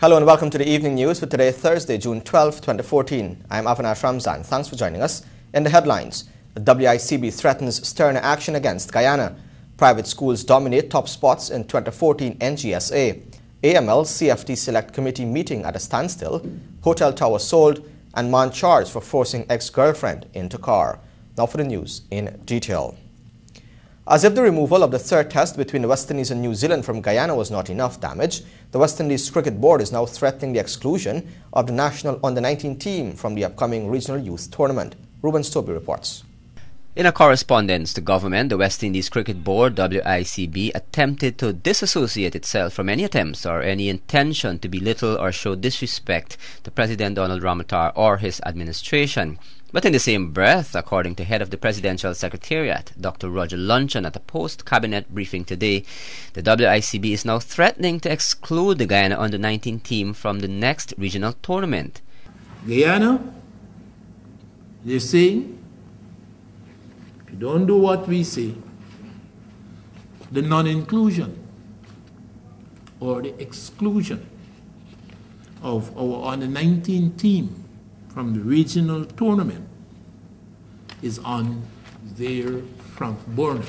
Hello and welcome to the evening news for today, Thursday, June 12, 2014. I'm Avinash Ramzan. Thanks for joining us. In the headlines, the WICB threatens sterner action against Guyana. Private schools dominate top spots in 2014 NGSA. AML CFT Select Committee meeting at a standstill. Hotel tower sold and man charged for forcing ex-girlfriend into car. Now for the news in detail. As if the removal of the third test between the West Indies and New Zealand from Guyana was not enough damage, the West Indies Cricket Board is now threatening the exclusion of the national under-19 team from the upcoming regional youth tournament. Ruben Stobie reports. In a correspondence to government, the West Indies Cricket Board, WICB, attempted to disassociate itself from any attempts or any intention to belittle or show disrespect to President Donald Ramotar or his administration. But in the same breath, according to head of the Presidential Secretariat, Dr. Roger Luncheon, at a post-cabinet briefing today, the WICB is now threatening to exclude the Guyana under-19 team from the next regional tournament. Guyana, they're saying, if you don't do what we say, the non-inclusion or the exclusion of our under-19 team from the regional tournament is on their front burner.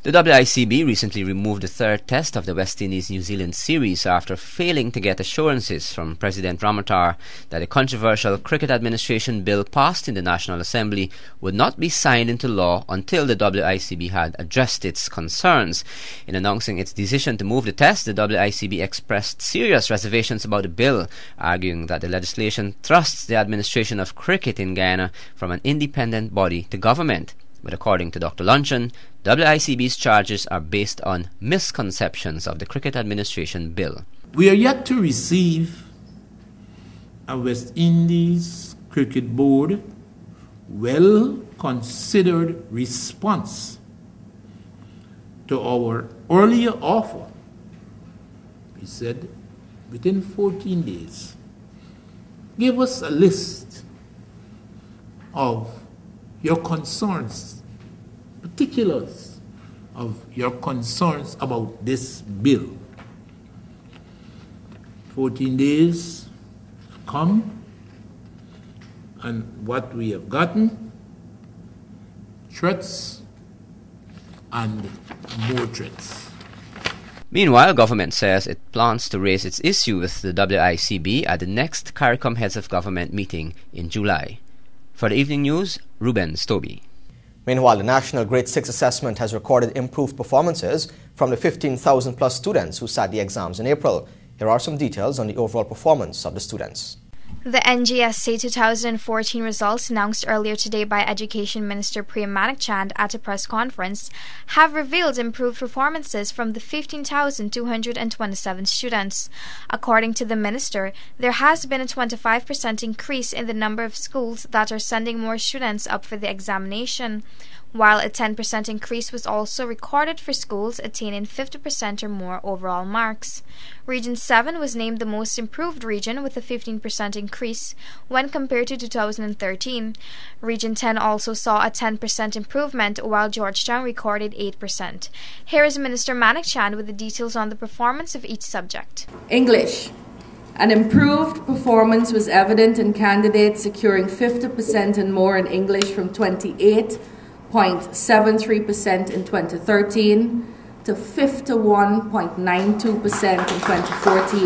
The WICB recently removed the third test of the West Indies-New Zealand series after failing to get assurances from President Ramotar that the controversial Cricket Administration Bill passed in the National Assembly would not be signed into law until the WICB had addressed its concerns. In announcing its decision to move the test, the WICB expressed serious reservations about the bill, arguing that the legislation thrusts the administration of cricket in Guyana from an independent body to government. But according to Dr. Luncheon, WICB's charges are based on misconceptions of the Cricket Administration Bill. We are yet to receive a West Indies Cricket Board well-considered response to our earlier offer. We said, within 14 days, give us a list of your concerns, particulars of your concerns about this bill. 14 days come, and what we have gotten, threats and more threats. Meanwhile, government says it plans to raise its issue with the WICB at the next CARICOM Heads of Government meeting in July. For the evening news, Ruben Stobie. Meanwhile, the National Grade 6 Assessment has recorded improved performances from the 15,000 plus students who sat the exams in April. Here are some details on the overall performance of the students. The NGSA 2014 results announced earlier today by Education Minister Prem Manikchand at a press conference have revealed improved performances from the 15,227 students. According to the minister, there has been a 25% increase in the number of schools that are sending more students up for the examination, while a 10% increase was also recorded for schools attaining 50% or more overall marks. Region 7 was named the most improved region with a 15% increase when compared to 2013. Region 10 also saw a 10% improvement, while Georgetown recorded 8%. Here is Minister Manikchand with the details on the performance of each subject. English. An improved performance was evident in candidates securing 50% and more in English from 28.73% in 2013 to 51.92% in 2014.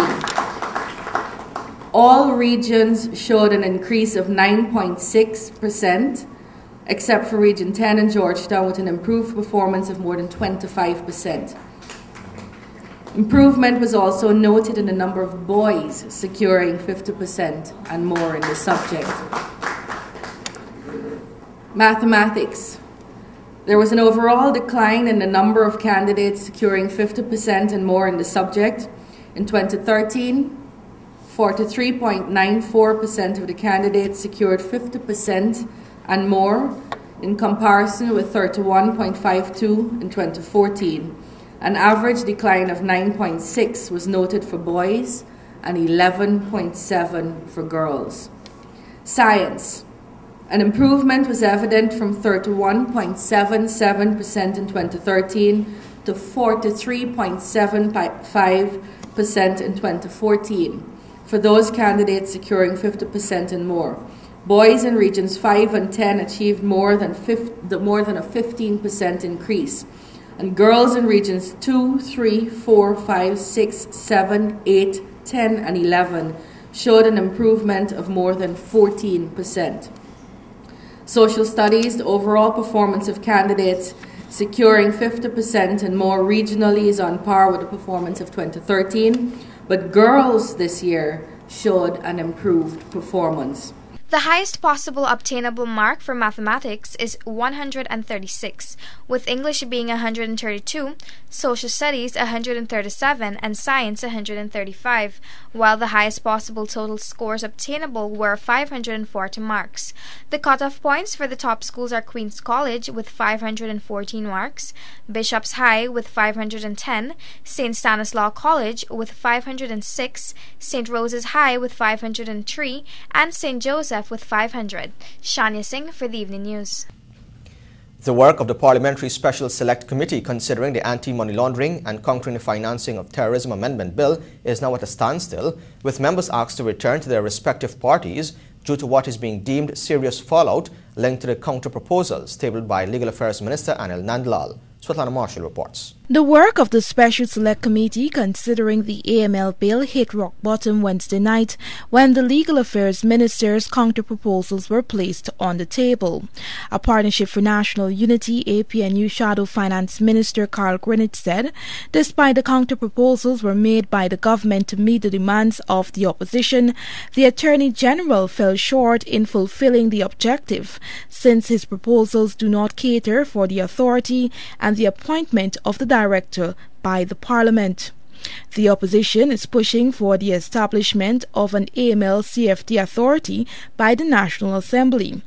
All regions showed an increase of 9.6%, except for Region 10 and Georgetown, with an improved performance of more than 25%. Improvement was also noted in the number of boys securing 50% and more in the subject. Mathematics. There was an overall decline in the number of candidates securing 50% and more in the subject. In 2013, 43.94% of the candidates secured 50% and more, in comparison with 31.52% in 2014. An average decline of 9.6% was noted for boys and 11.7% for girls. Science. An improvement was evident from 31.77% in 2013 to 43.75% in 2014 for those candidates securing 50% and more. Boys in regions 5 and 10 achieved more than a 15% increase, and girls in regions 2, 3, 4, 5, 6, 7, 8, 10 and 11 showed an improvement of more than 14%. Social studies, the overall performance of candidates securing 50% and more regionally is on par with the performance of 2013, but girls this year showed an improved performance. The highest possible obtainable mark for mathematics is 136, with English being 132, social studies 137, and science 135, while the highest possible total scores obtainable were 540 marks. The cutoff points for the top schools are Queen's College with 514 marks, Bishop's High with 510, St. Stanislaus College with 506, St. Rose's High with 503, and St. Joseph with 500. Shania Singh for the Evening News. The work of the Parliamentary Special Select Committee considering the Anti-Money Laundering and Countering the Financing of Terrorism Amendment Bill is now at a standstill, with members asked to return to their respective parties due to what is being deemed serious fallout linked to the counter-proposals tabled by Legal Affairs Minister Anil Nandlal. Svetlana Marshall reports. The work of the Special Select Committee considering the AML bill hit rock bottom Wednesday night when the Legal Affairs Minister's counter-proposals were placed on the table. A Partnership for National Unity APNU Shadow Finance Minister Carl Greenwich said, despite the counter-proposals were made by the government to meet the demands of the opposition, the Attorney General fell short in fulfilling the objective, since his proposals do not cater for the authority and the appointment of the director by the Parliament. The opposition is pushing for the establishment of an AML-CFT authority by the National Assembly.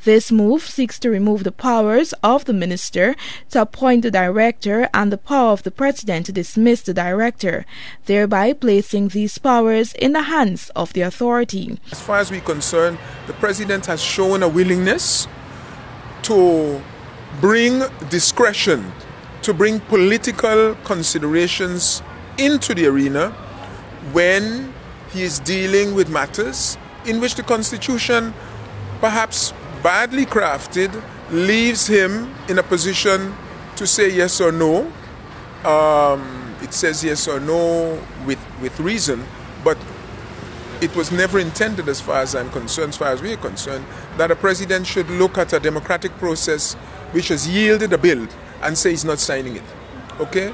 This move seeks to remove the powers of the minister to appoint the director and the power of the president to dismiss the director, thereby placing these powers in the hands of the authority. As far as we're concerned, the president has shown a willingness to bring discretion, to bring political considerations into the arena when he is dealing with matters in which the Constitution, perhaps badly crafted, leaves him in a position to say yes or no. It says yes or no with reason, but it was never intended, as far as I'm concerned, as far as we are concerned, that a president should look at a democratic process which has yielded a bill and say he's not signing it. Okay?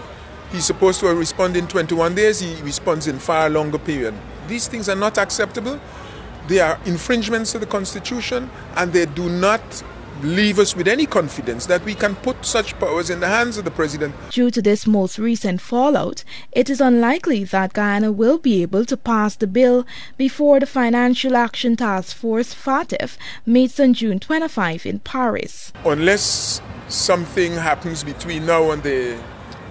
He's supposed to respond in 21 days, he responds in far longer period. These things are not acceptable. They are infringements of the Constitution, and they do not leave us with any confidence that we can put such powers in the hands of the president. Due to this most recent fallout, it is unlikely that Guyana will be able to pass the bill before the Financial Action Task Force FATF meets on June 25 in Paris. Unless something happens between now and the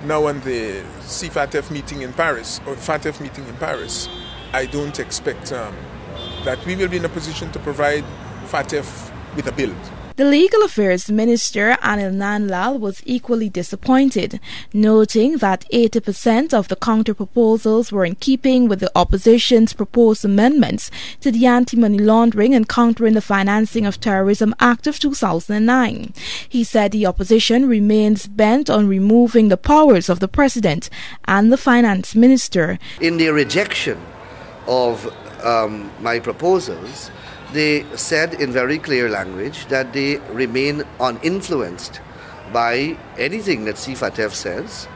CFATF meeting in Paris, or FATF meeting in Paris, I don't expect that we will be in a position to provide FATF with a bill. The Legal Affairs Minister Anil Nandlal was equally disappointed, noting that 80% of the counter-proposals were in keeping with the opposition's proposed amendments to the Anti-Money Laundering and Countering the Financing of Terrorism Act of 2009. He said the opposition remains bent on removing the powers of the President and the Finance Minister. In their rejection of my proposals, they said in very clear language that they remain uninfluenced by anything that CFATF says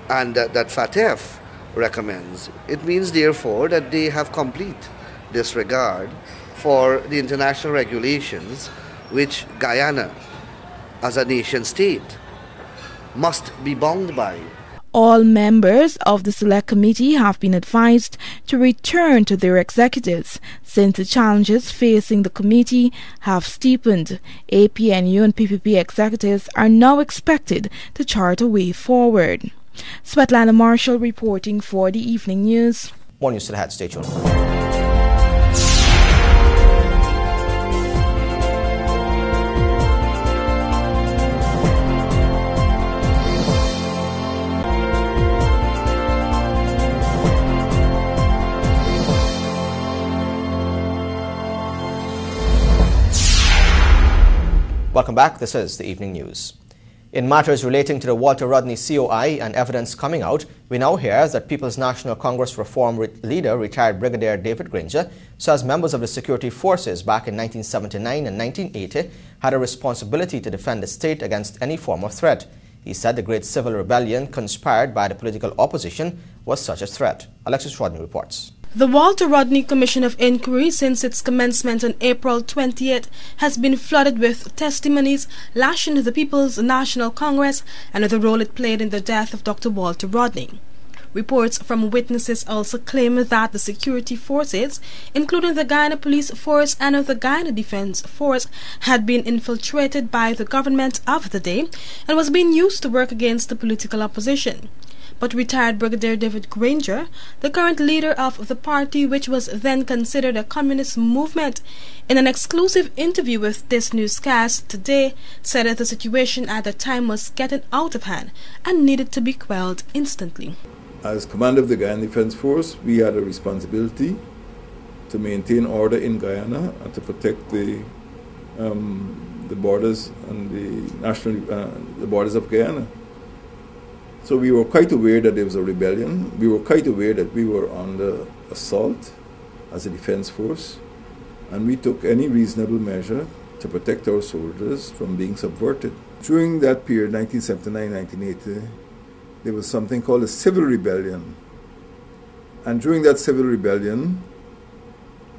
and that FATF recommends. It means, therefore, that they have complete disregard for the international regulations which Guyana, as a nation state, must be bound by. All members of the Select Committee have been advised to return to their executives since the challenges facing the committee have steepened. APNU and PPP executives are now expected to chart a way forward. Svetlana Marshall reporting for the Evening News. More news to the head. Stay tuned. Welcome back. This is the Evening News. In matters relating to the Walter Rodney COI and evidence coming out, we now hear that People's National Congress Reform leader, retired Brigadier David Granger, says members of the security forces back in 1979 and 1980 had a responsibility to defend the state against any form of threat. He said the Great Civil Rebellion conspired by the political opposition was such a threat. Alexis Rodney reports. The Walter Rodney Commission of Inquiry, since its commencement on April 28, has been flooded with testimonies lashing the People's National Congress and the role it played in the death of Dr. Walter Rodney. Reports from witnesses also claim that the security forces, including the Guyana Police Force and the Guyana Defence Force, had been infiltrated by the government of the day and was being used to work against the political opposition. But retired Brigadier David Granger, the current leader of the party which was then considered a communist movement, in an exclusive interview with this newscast today, said that the situation at the time was getting out of hand and needed to be quelled instantly. As commander of the Guyana Defence Force, we had a responsibility to maintain order in Guyana and to protect the borders and the borders of Guyana. So we were quite aware that there was a rebellion. We were quite aware that we were under assault as a defense force, and we took any reasonable measure to protect our soldiers from being subverted. During that period, 1979-1980, there was something called a civil rebellion. And during that civil rebellion,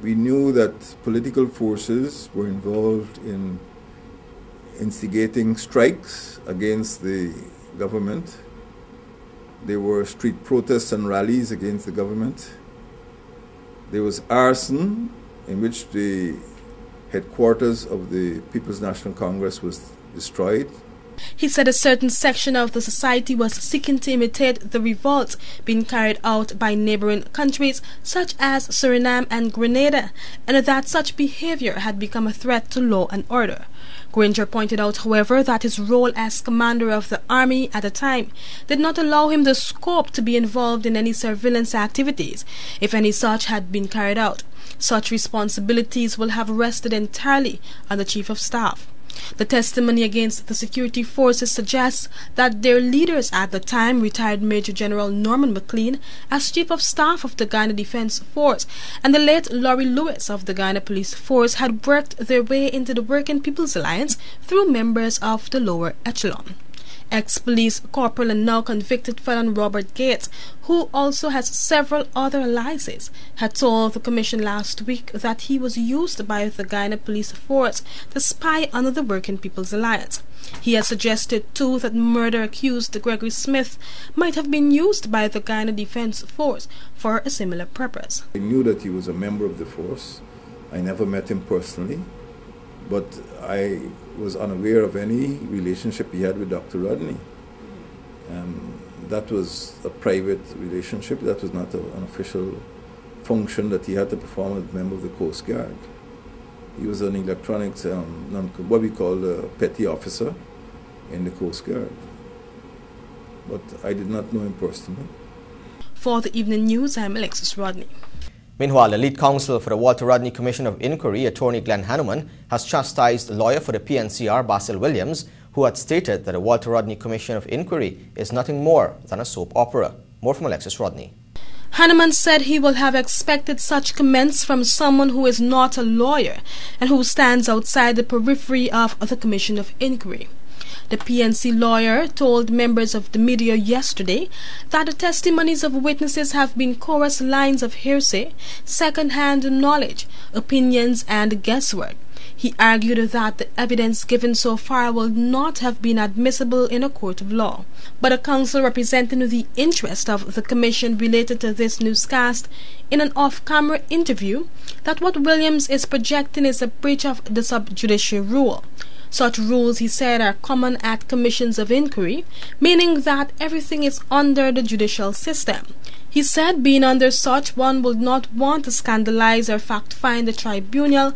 we knew that political forces were involved in instigating strikes against the government. There were street protests and rallies against the government. There was arson, in which the headquarters of the People's National Congress was destroyed. He said a certain section of the society was seeking to imitate the revolts being carried out by neighboring countries such as Suriname and Grenada, and that such behavior had become a threat to law and order. Granger pointed out, however, that his role as commander of the army at the time did not allow him the scope to be involved in any surveillance activities, if any such had been carried out. Such responsibilities will have rested entirely on the Chief of Staff. The testimony against the security forces suggests that their leaders at the time, retired Major General Norman McLean as Chief of Staff of the Guyana Defence Force and the late Laurie Lewis of the Guyana Police Force, had worked their way into the Working People's Alliance through members of the lower echelon. Ex-police corporal and now convicted felon Robert Gates, who also has several other alliances, had told the commission last week that he was used by the Guyana Police Force to spy under the Working People's Alliance. He has suggested too that murder-accused Gregory Smith might have been used by the Guyana Defence Force for a similar purpose. I knew that he was a member of the force. I never met him personally, but I was unaware of any relationship he had with Dr. Rodney. That was a private relationship. That was not an official function that he had to perform as a member of the Coast Guard. He was an electronics, what we call a petty officer in the Coast Guard. But I did not know him personally. For the Evening News, I'm Alexis Rodney. Meanwhile, the lead counsel for the Walter Rodney Commission of Inquiry, Attorney Glenn Hanuman, has chastised the lawyer for the PNCR, Basil Williams, who had stated that the Walter Rodney Commission of Inquiry is nothing more than a soap opera. More from Alexis Rodney. Hanuman said he will have expected such comments from someone who is not a lawyer and who stands outside the periphery of the Commission of Inquiry. The PNC lawyer told members of the media yesterday that the testimonies of witnesses have been chorus lines of hearsay, second-hand knowledge, opinions, and guesswork. He argued that the evidence given so far will not have been admissible in a court of law. But a counsel representing the interest of the commission related to this newscast in an off-camera interview that what Williams is projecting is a breach of the subjudice rule. Such rules, he said, are common at commissions of inquiry, meaning that everything is under the judicial system. He said being under such, one would not want to scandalize or fact-find the tribunal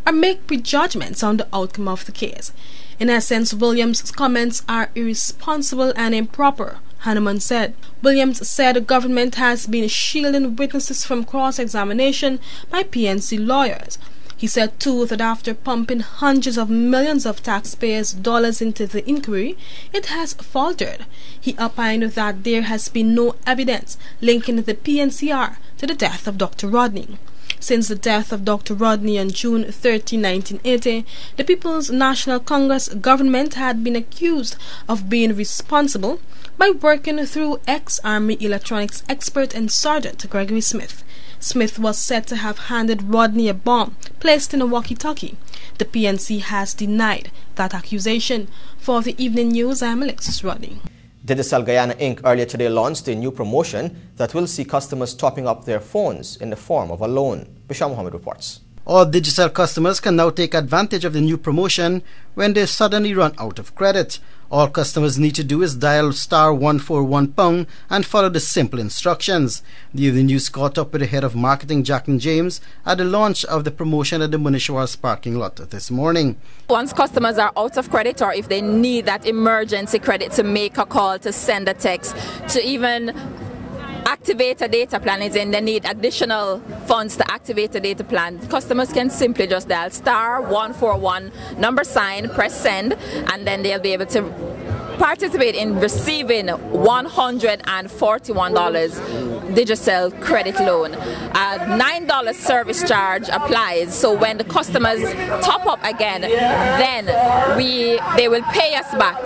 or make prejudgments on the outcome of the case. In essence, Williams' comments are irresponsible and improper, Hanuman said. Williams said the government has been shielding witnesses from cross-examination by PNC lawyers. He said too that after pumping hundreds of millions of taxpayers' dollars into the inquiry, it has faltered. He opined that there has been no evidence linking the PNCR to the death of Dr. Rodney. Since the death of Dr. Rodney on June 13, 1980, the People's National Congress government had been accused of being responsible by working through ex-Army electronics expert and Sergeant Gregory Smith. Smith was said to have handed Rodney a bomb placed in a walkie-talkie. The PNC has denied that accusation. For the Evening News, I'm Alexis Rodney. Digicel Guyana Inc. earlier today launched a new promotion that will see customers topping up their phones in the form of a loan. Bisham Mohammed reports. All Digicel customers can now take advantage of the new promotion when they suddenly run out of credit. All customers need to do is dial *141# and follow the simple instructions. The Evening News caught up with the head of marketing, Jacqueline James, at the launch of the promotion at the Munishwars parking lot this morning. Once customers are out of credit, or if they need that emergency credit to make a call, to send a text, to even activate a data plan, is in they need additional funds to activate a data plan, customers can simply just dial *141 #, press send, and then they'll be able to participate in receiving $141 Digicel credit loan. $9 service charge applies, so when the customers top up again, then they will pay us back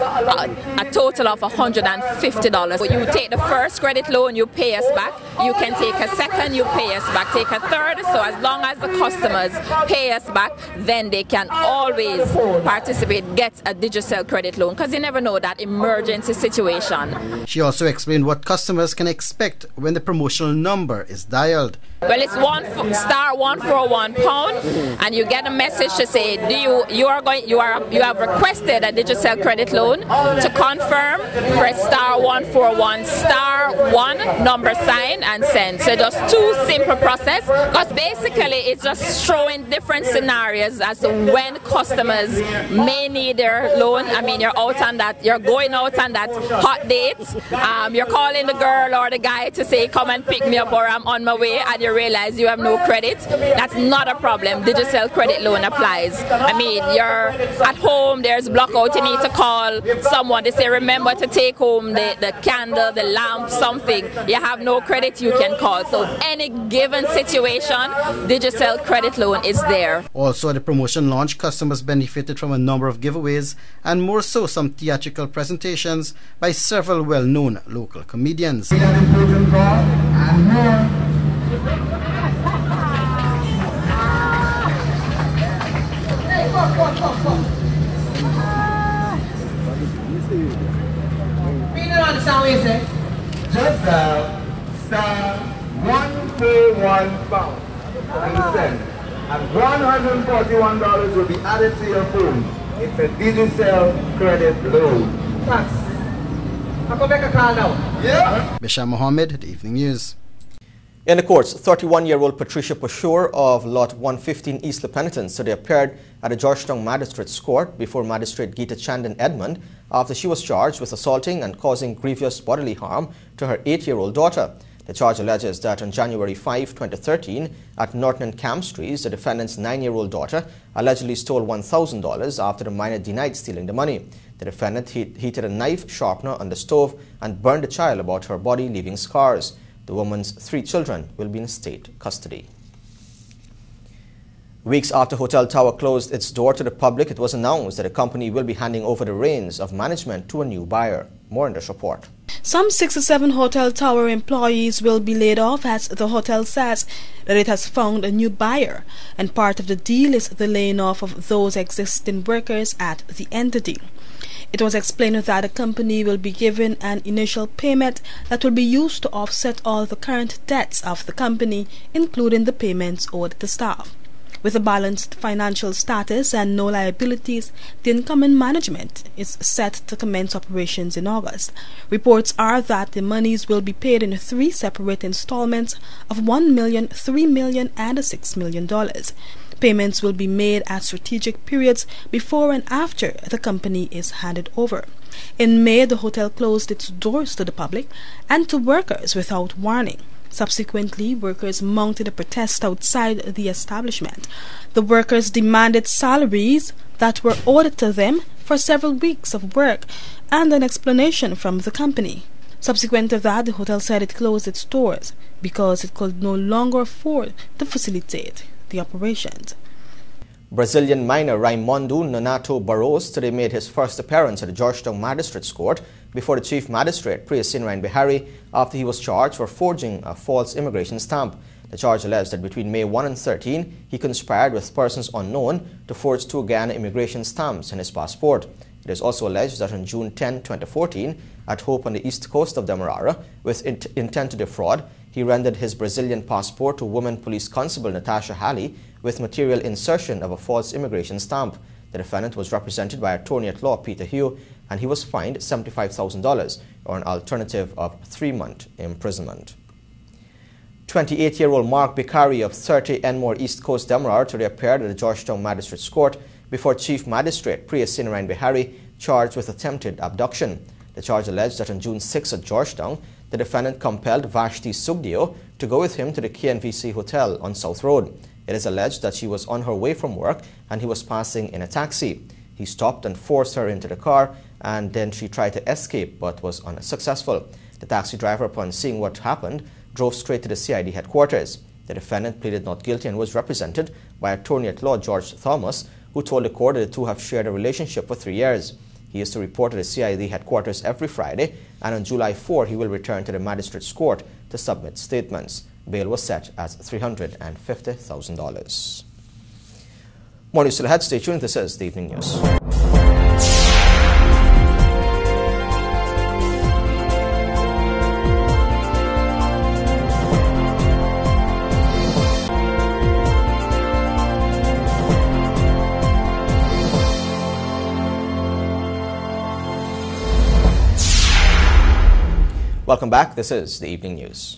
a total of $150. So you take the first credit loan, you pay us back. You can take a second, you pay us back. Take a third. So as long as the customers pay us back, then they can always participate, get a Digicel credit loan, because you never know that emergency situation. She also explained what customers can expect when the promotional number is dialed. Well, it's *141#, and you get a message to say, you have requested a Digicel credit loan. To confirm, press *141 *1 and send. So just two simple process, because basically it's just showing different scenarios as to when customers may need their loan. I mean, you're going out on that hot date. You're calling the girl or the guy to say, come and pick me up, or I'm on my way, and you realize you have no credit. That's not a problem. Digicel credit loan applies. I mean, you're at home, there's blackout, you need to call someone to say, remember to take home the candle, the lamp, something. You have no credit, you can call. So any given situation, Digicel credit loan is there. Also at the promotion launch, customers benefited from a number of giveaways, and more so some theatrical presentations by several well-known local comedians. Just dial *141# and send, and $141 will be added to your phone. It's a Digicel credit loan. Thanks. I'll come back a call now. Yeah. Bisham Mohammed, The Evening News. In the courts, 31-year-old Patricia Pashur of Lot 115 East La Penitence today appeared at the Georgetown Magistrates Court before Magistrate Geeta Chandan Edmund after she was charged with assaulting and causing grievous bodily harm to her 8-year-old daughter. The charge alleges that on January 5, 2013, at Norton and Camstrees, the defendant's 9-year-old daughter allegedly stole $1,000 after the minor denied stealing the money. The defendant heated a knife sharpener on the stove and burned the child about her body, leaving scars. The woman's 3 children will be in state custody. Weeks after Hotel Tower closed its door to the public, it was announced that the company will be handing over the reins of management to a new buyer. More in this report. Some 67 Hotel Tower employees will be laid off, as the hotel says that it has found a new buyer, and part of the deal is the laying off of those existing workers at the entity. It was explained that the company will be given an initial payment that will be used to offset all the current debts of the company, including the payments owed to staff. With a balanced financial status and no liabilities, the incoming management is set to commence operations in August. Reports are that the monies will be paid in 3 separate installments of $1 million, $3 million, and $6 million. Payments will be made at strategic periods before and after the company is handed over. In May, the hotel closed its doors to the public and to workers without warning. Subsequently, workers mounted a protest outside the establishment. The workers demanded salaries that were owed to them for several weeks of work and an explanation from the company. Subsequent to that, the hotel said it closed its doors because it could no longer afford to facilitate the operations. Brazilian miner Raimundo Nonato Barros today made his first appearance at the Georgetown Magistrates Court before the Chief Magistrate Priya Sinarayan Bihari after he was charged for forging a false immigration stamp. The charge alleged that between May 1 and 13, he conspired with persons unknown to forge 2 Guyana immigration stamps in his passport. It is also alleged that on June 10, 2014, at Hope on the east coast of Demerara, with intent to defraud, he rendered his Brazilian passport to woman police constable Natasha Halley with material insertion of a false immigration stamp. The defendant was represented by attorney at law Peter Hugh, and he was fined $75,000 or an alternative of 3-month imprisonment. 28-year-old Mark Bicari of 30 Enmore East Coast Demerara today appeared at the Georgetown Magistrates Court before Chief Magistrate Priya Sinarayan Bihari, charged with attempted abduction. The charge alleged that on June 6 at Georgetown, the defendant compelled Vashti Sugdeo to go with him to the KNVC Hotel on South Road. It is alleged that she was on her way from work and he was passing in a taxi. He stopped and forced her into the car, and then she tried to escape but was unsuccessful. The taxi driver, upon seeing what happened, drove straight to the CID headquarters. The defendant pleaded not guilty and was represented by attorney at law George Thomas, who told the court that the two have shared a relationship for 3 years. He is to report to the CID headquarters every Friday, and on July 4 he will return to the Magistrates Court to submit statements. Bail was set as $350,000. More news still ahead. Stay tuned. This is the Evening News. Welcome back. This is the Evening News.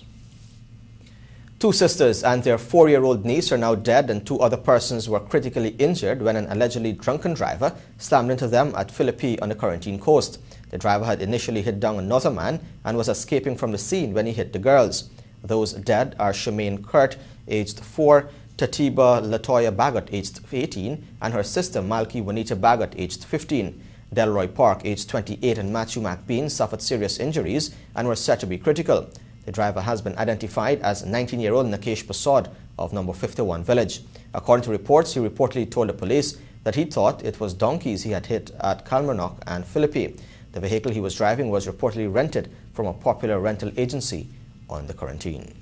2 sisters and their 4-year-old niece are now dead, and 2 other persons were critically injured when an allegedly drunken driver slammed into them at Philippi on the Corentyne coast. The driver had initially hit down another man and was escaping from the scene when he hit the girls. Those dead are Shemaine Kurt, aged 4, Tatiba Latoya Bagot, aged 18, and her sister Malky Juanita Bagot, aged 15. Delroy Park, aged 28, and Matthew McBean suffered serious injuries and were said to be critical. The driver has been identified as 19-year-old Nakesh Pasod of number 51 Village. According to reports, he reportedly told the police that he thought it was donkeys he had hit at Kalmarnock and Philippi. The vehicle he was driving was reportedly rented from a popular rental agency on the Corentyne.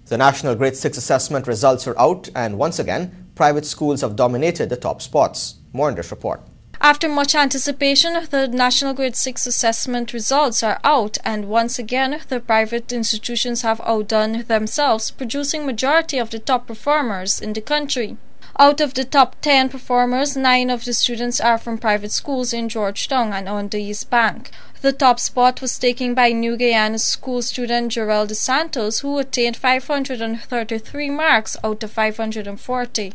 The National Grade 6 assessment results are out, and once again, private schools have dominated the top spots. More in this report. After much anticipation, the National Grade 6 assessment results are out, and once again, the private institutions have outdone themselves, producing majority of the top performers in the country. Out of the top 10 performers, 9 of the students are from private schools in Georgetown and on the East Bank. The top spot was taken by New Guyana school student Jarrell De Santos, who attained 533 marks out of 540.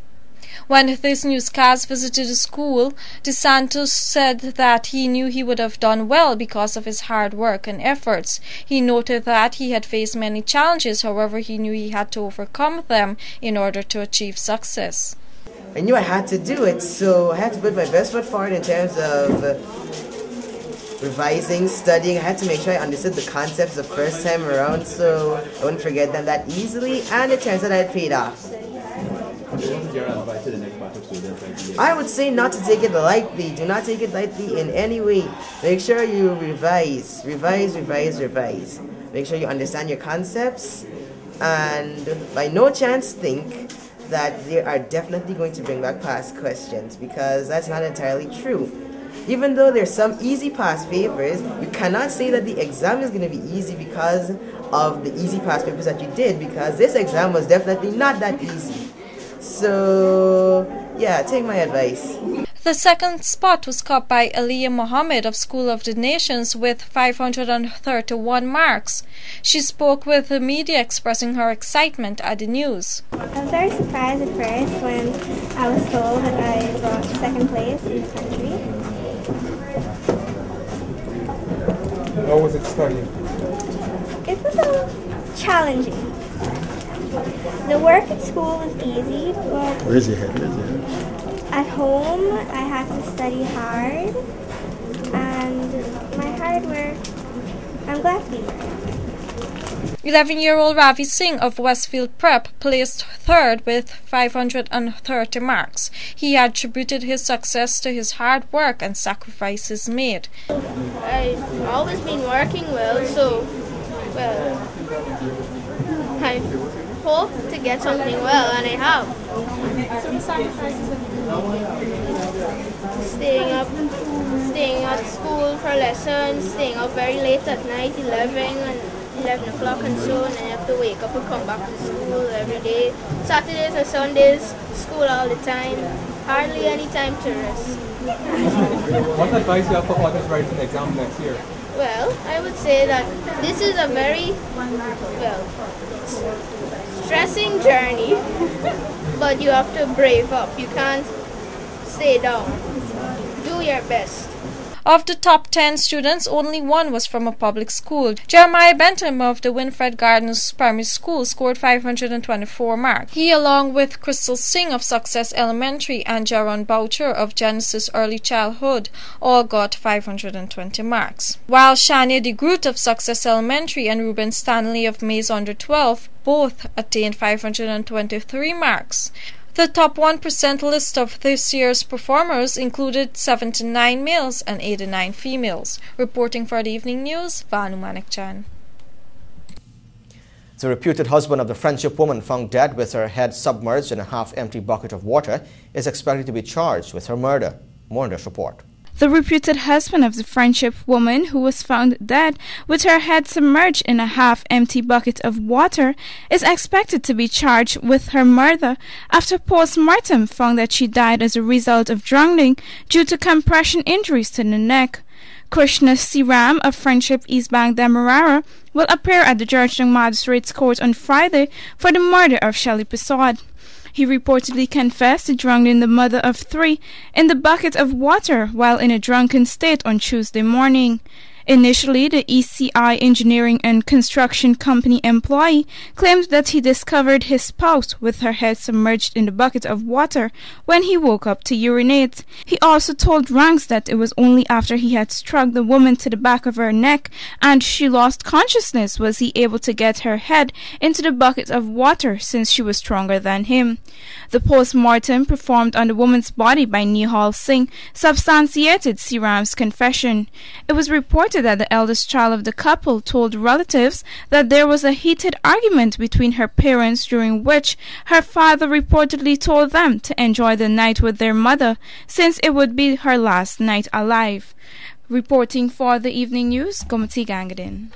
When this newscast visited the school, De Santos said that he knew he would have done well because of his hard work and efforts. He noted that he had faced many challenges, however he knew he had to overcome them in order to achieve success. I knew I had to do it, so I had to put my best foot forward in terms of revising, studying. I had to make sure I understood the concepts the first time around so I wouldn't forget them that easily, and it turns out I had paid off. What is your advice to the next batch of students? I would say not to take it lightly. Do not take it lightly in any way. Make sure you revise. Make sure you understand your concepts, and by no chance think that they are definitely going to bring back past questions, because that's not entirely true. Even though there's some easy past papers, you cannot say that the exam is going to be easy because of the easy past papers that you did, because this exam was definitely not that easy. So, yeah, take my advice. The second spot was caught by Aliyah Mohammed of School of the Nations with 531 marks. She spoke with the media expressing her excitement at the news. I was very surprised at first when I was told that I got second place in the country. How was it studying? It was challenging. The work at school was easy, but Raise your head. at home I had to study hard, and my hard work, I'm glad to be here. 11-year-old Ravi Singh of Westfield Prep placed third with 530 marks. He attributed his success to his hard work and sacrifices made. I've always been working well, so I hope to get something well, and I have. So the sacrifices Staying at school for lessons, staying up very late at night, 11 o'clock and so on, and I have to wake up and come back to school every day. Saturdays and Sundays, school all the time, hardly any time to rest. What advice do you have for others writing the exam next year? Well, I would say that this is a very, stressing journey, but you have to brave up. You can't stay down. Do your best. Of the top 10 students, only one was from a public school. Jeremiah Bentham of the Winfred Gardens Primary School scored 524 marks. He, along with Crystal Singh of Success Elementary and Jaron Boucher of Genesis Early Childhood, all got 520 marks. While Shania de Groot of Success Elementary and Ruben Stanley of Mays Under 12 both attained 523 marks. The top 1% list of this year's performers included 79 males and 89 females. Reporting for the Evening News, Vanu Manikchan. The reputed husband of the Friendship woman found dead with her head submerged in a half-empty bucket of water is expected to be charged with her murder. More in this report. The reputed husband of the Friendship woman, who was found dead with her head submerged in a half-empty bucket of water, is expected to be charged with her murder after post-mortem found that she died as a result of drowning due to compression injuries to the neck. Krishna Siram of Friendship East Bank Demerara will appear at the Georgetown Magistrates Court on Friday for the murder of Shelley Prasad. He reportedly confessed to drowning the mother of 3 in the bucket of water while in a drunken state on Tuesday morning. Initially, the ECI Engineering and Construction Company employee claimed that he discovered his spouse with her head submerged in the bucket of water when he woke up to urinate. He also told Ranks that it was only after he had struck the woman to the back of her neck and she lost consciousness was he able to get her head into the bucket of water since she was stronger than him. The post-mortem performed on the woman's body by Nihal Singh substantiated Siram's confession. It was reported that the eldest child of the couple told relatives that there was a heated argument between her parents during which her father reportedly told them to enjoy the night with their mother since it would be her last night alive. Reporting for the Evening News, Gomati Gangadin.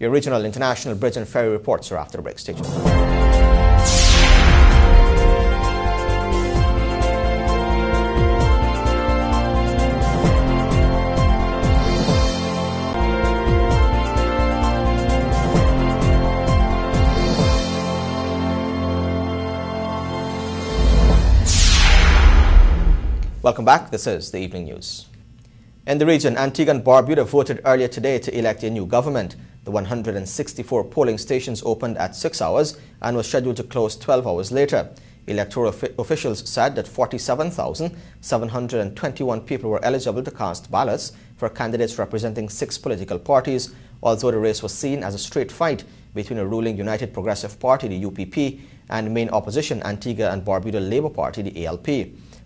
Your regional, international, bridge and ferry reports are after the break. Stay tuned. Welcome back. This is the Evening News. In the region, Antigua and Barbuda voted earlier today to elect a new government. The 164 polling stations opened at 6 hours and was scheduled to close 12 hours later. Electoral officials said that 47,721 people were eligible to cast ballots for candidates representing 6 political parties, although the race was seen as a straight fight between a ruling United Progressive Party, the UPP, and main opposition Antigua and Barbuda Labour Party, the ALP.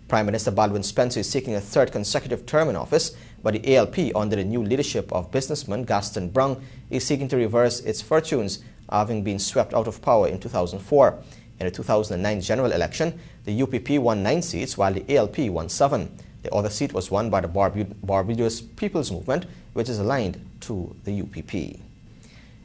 Prime Minister Baldwin Spencer is seeking a 3rd consecutive term in office, but the ALP, under the new leadership of businessman Gaston Brung, is seeking to reverse its fortunes, having been swept out of power in 2004. In the 2009 general election, the UPP won 9 seats, while the ALP won 7. The other seat was won by the Barbados People's Movement, which is aligned to the UPP.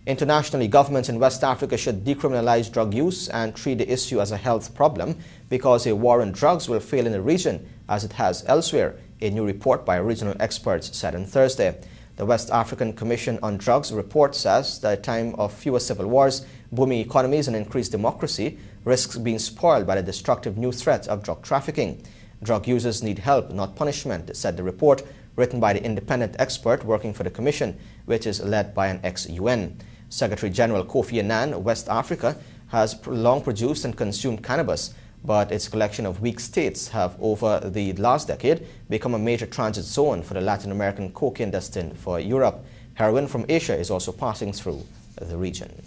Internationally, governments in West Africa should decriminalize drug use and treat the issue as a health problem because a war on drugs will fail in the region as it has elsewhere, a new report by regional experts said on Thursday. The West African Commission on Drugs report says that at a time of fewer civil wars, booming economies and increased democracy risks being spoiled by the destructive new threat of drug trafficking. Drug users need help, not punishment, said the report, written by the independent expert working for the Commission, which is led by an ex-UN. Secretary General Kofi Annan, West Africa, has long produced and consumed cannabis, but its collection of weak states have over the last decade become a major transit zone for the Latin American cocaine destined for Europe. Heroin from Asia is also passing through the region.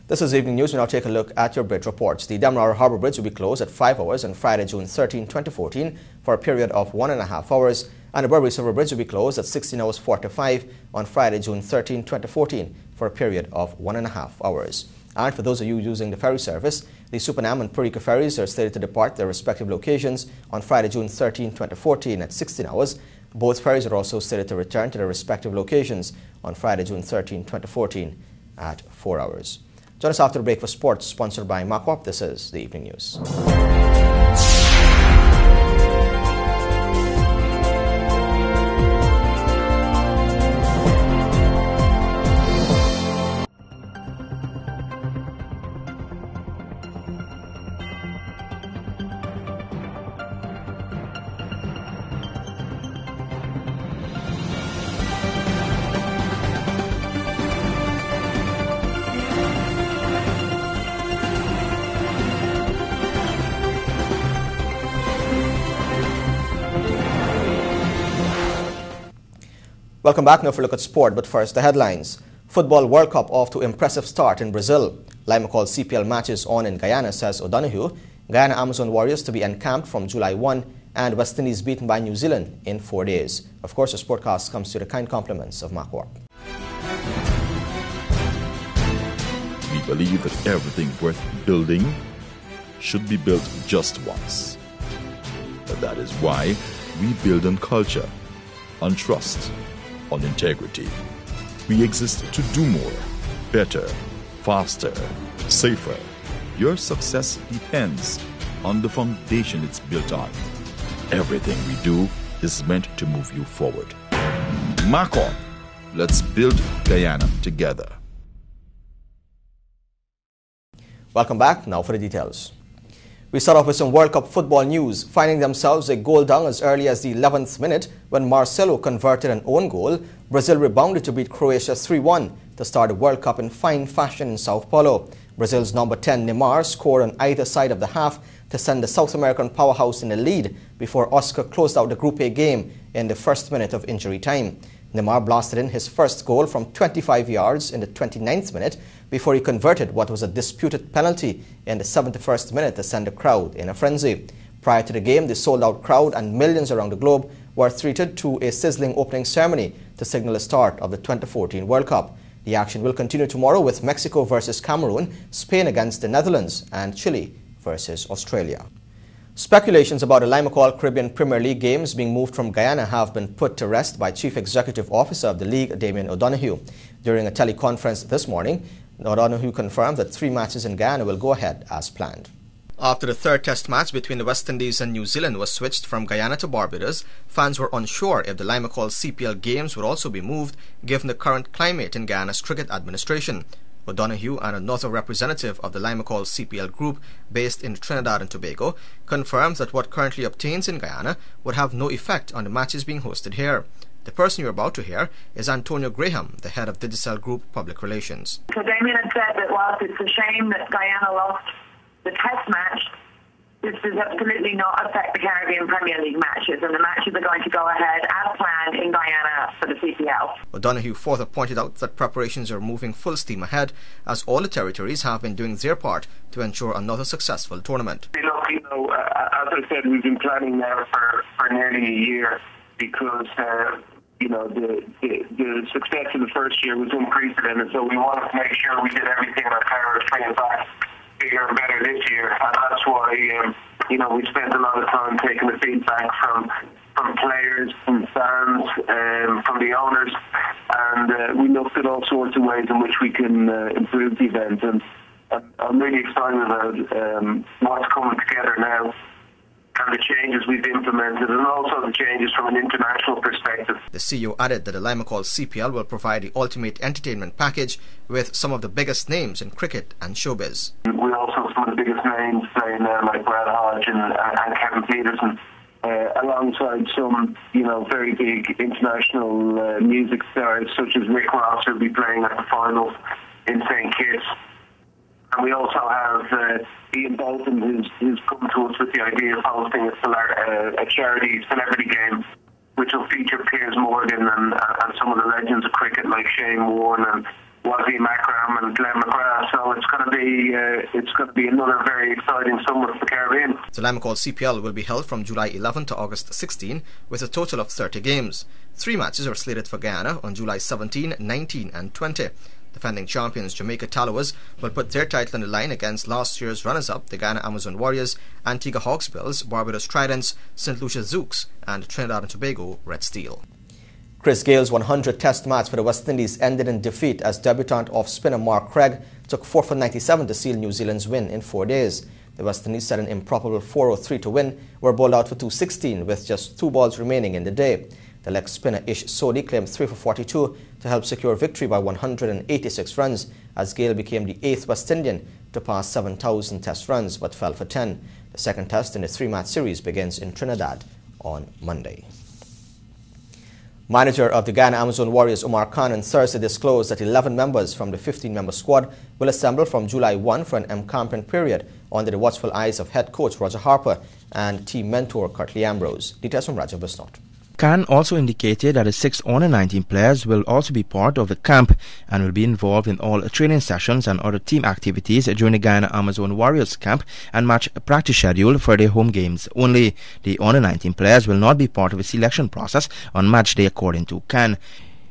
This is Evening News. We now take a look at your bridge reports. The Demerara Harbour Bridge will be closed at 5 hours on Friday, June 13, 2014 for a period of 1.5 hours, and the Burberry Silver Bridge will be closed at 16 hours 45 on Friday, June 13, 2014 for a period of 1.5 hours. And for those of you using the ferry service, the Supanam and Purika ferries are slated to depart their respective locations on Friday, June 13, 2014 at 16 hours. Both ferries are also slated to return to their respective locations on Friday, June 13, 2014 at 4 hours. Join us after the break for sports, sponsored by MACOP. This is the Evening News. Welcome back. Now for a look at sport, but first the headlines. Football World Cup off to impressive start in Brazil. Limacol CPL matches on in Guyana, says O'Donoghue. Guyana Amazon Warriors to be encamped from July 1, and West Indies beaten by New Zealand in 4 days. Of course, the sportcast comes to the kind compliments of Mark Warp. We believe that everything worth building should be built just once. But that is why we build on culture, on trust, on integrity. We exist to do more, better, faster, safer. Your success depends on the foundation it's built on. Everything we do is meant to move you forward. MACOP, let's build Guyana together. Welcome back. Now for the details. We start off with some World Cup football news. Finding themselves a goal down as early as the 11th minute when Marcelo converted an own goal, Brazil rebounded to beat Croatia 3-1 to start the World Cup in fine fashion in Sao Paulo. Brazil's number 10 Neymar scored on either side of the half to send the South American powerhouse in the lead before Oscar closed out the Group A game in the first minute of injury time. Neymar blasted in his first goal from 25 yards in the 29th minute before he converted what was a disputed penalty in the 71st minute to send the crowd in a frenzy. Prior to the game, the sold-out crowd and millions around the globe were treated to a sizzling opening ceremony to signal the start of the 2014 World Cup. The action will continue tomorrow with Mexico versus Cameroon, Spain against the Netherlands, and Chile versus Australia. Speculations about the Limacol Caribbean Premier League games being moved from Guyana have been put to rest by Chief Executive Officer of the league, Damien O'Donoghue. During a teleconference this morning, O'Donoghue confirmed that 3 matches in Guyana will go ahead as planned. After the third test match between the West Indies and New Zealand was switched from Guyana to Barbados, fans were unsure if the Limacol CPL games would also be moved given the current climate in Guyana's cricket administration. O'Donoghue and another representative of the Limacol CPL group based in Trinidad and Tobago confirms that what currently obtains in Guyana would have no effect on the matches being hosted here. The person you're about to hear is Antonio Graham, the head of Digicel Group Public Relations. So Damien had said that whilst it's a shame that Guyana lost the test match, this does absolutely not affect the Caribbean Premier League matches, and the matches are going to go ahead as planned in Guyana for the CPL. O'Donoghue further pointed out that preparations are moving full steam ahead as all the territories have been doing their part to ensure another successful tournament. Look, as I said, we've been planning now for nearly a year because the success of the first year was unprecedented, so we wanted to make sure we did everything in our power to bring it back bigger and better this year, and that's why we spent a lot of time taking the feedback from players, from fans, from the owners, and we looked at all sorts of ways in which we can improve the event, and I'm really excited about what's coming together now and the changes we've implemented, and also the changes from an international perspective. The CEO added that the Limacol CPL will provide the ultimate entertainment package with some of the biggest names in cricket and showbiz. We also have some of the biggest names playing there, like Brad Hodge and Kevin Peterson, alongside alongside some, very big international music stars such as Rick Ross will be playing at the finals in St. Kitts. And we also have Ian Bolton, who's come to us with the idea of hosting a charity celebrity game, which will feature Piers Morgan and some of the legends of cricket like Shane Warne and Wasim Akram and Glenn McGrath. So it's going to be another very exciting summer for the Caribbean. The Limacol CPL will be held from July 11 to August 16 with a total of 30 games. 3 matches are slated for Guyana on July 17, 19 and 20. Defending champions Jamaica Tallawahs will put their title on the line against last year's runners-up, the Guyana Amazon Warriors, Antigua Hawksbills, Barbados Tridents, St. Lucia Zouks and Trinidad and Tobago Red Steel. Chris Gale's 100th Test match for the West Indies ended in defeat as debutant off-spinner Mark Craig took 4 for 97 to seal New Zealand's win in 4 days. The West Indies set an improbable 403 to win, were bowled out for 216 with just 2 balls remaining in the day. The leg spinner Ish Sodhi claimed 3 for 42 to help secure victory by 186 runs as Gale became the 8th West Indian to pass 7,000 Test runs but fell for 10. The second Test in the 3-match series begins in Trinidad on Monday. Manager of the Guyana Amazon Warriors Omar Khan on Thursday disclosed that 11 members from the 15-member squad will assemble from July 1 for an encampment period under the watchful eyes of head coach Roger Harper and team mentor Curtly Ambrose. Details from Raja Bisnot. Khan also indicated that the 6 under-19 players will also be part of the camp and will be involved in all training sessions and other team activities during the Guyana Amazon Warriors camp and match practice schedule for their home games only. The under-19 players will not be part of the selection process on match day, according to Khan.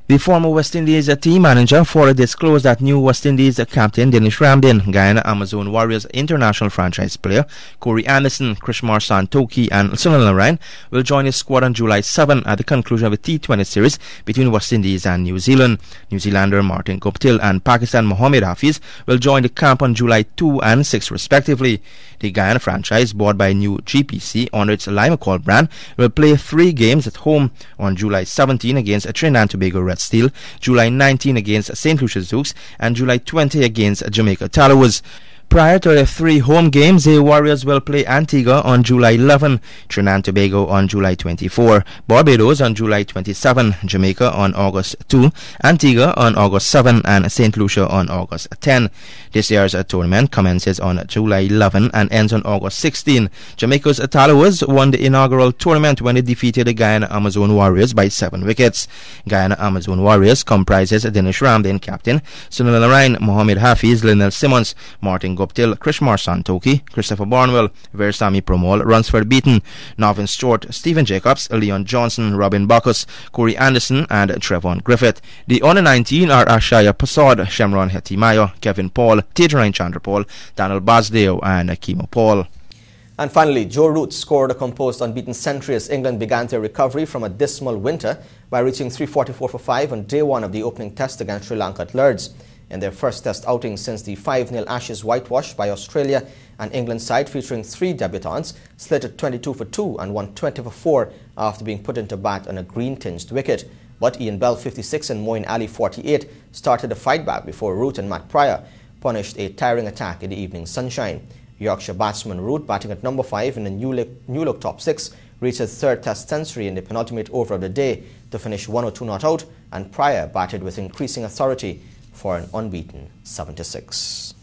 The former West Indies team manager further disclosed that new West Indies captain Dinesh Ramdin, Guyana Amazon Warriors international franchise player Corey Anderson, Krishmar Santokhi and Sunil Narayan will join his squad on July 7 at the conclusion of the T20 series between West Indies and New Zealand. New Zealander Martin Guptill and Pakistan Mohammad Hafiz will join the camp on July 2 and 6 respectively. The Guyana franchise, bought by new GPC under its Limacol brand, will play 3 games at home on July 17 against Trinidad and Tobago Red Steel, July 19 against St. Lucia Zouks and July 20 against Jamaica Tallawahs. Prior to the 3 home games, the Warriors will play Antigua on July 11, Trinidad and Tobago on July 24, Barbados on July 27, Jamaica on August 2, Antigua on August 7 and St. Lucia on August 10. This year's tournament commences on July 11 and ends on August 16. Jamaica's Tallawahs won the inaugural tournament when they defeated the Guyana Amazon Warriors by 7 wickets. Guyana Amazon Warriors comprises Dinesh Ramdin captain, Sunil Narayan, Mohammad Hafiz, Lionel Simmons, Martin Guptill, Krishmar Santokhi, Christopher Barnwell, Versami Promol, Ransford Beaton, Novin Stewart, Stephen Jacobs, Leon Johnson, Robin Bacchus, Corey Anderson and Trevon Griffith. The under-19 are Ashaya Passad, Shemron Hetimayo, Kevin Paul, Tejarain Chandrapal, Daniel Basdeo and Kimo Paul. And finally, Joe Root scored a composed unbeaten century as England began their recovery from a dismal winter by reaching 344 for 5 on day 1 of the opening test against Sri Lanka at Lords. In their first test outing since the 5-0 Ashes whitewash by Australia, an England side featuring 3 debutants slated 22 for 2 and 120 for 4 after being put into bat on a green-tinged wicket. But Ian Bell, 56 and Moeen Ali, 48, started the fight back before Root and Matt Pryor punished a tiring attack in the evening sunshine. Yorkshire batsman Root, batting at number 5 in the New Look top 6, reached his 3rd test century in the penultimate over of the day to finish 102 not out, and Pryor batted with increasing authority for an unbeaten 76.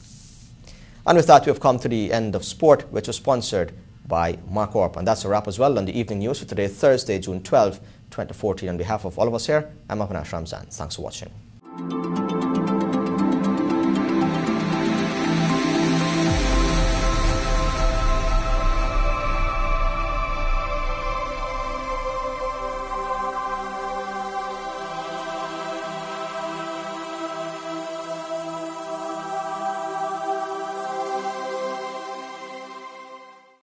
And with that, we have come to the end of sport, which was sponsored by MarCorp. And that's a wrap as well on the evening news for today, Thursday, June 12, 2014. On behalf of all of us here, I'm Avinash Ramzan. Thanks for watching.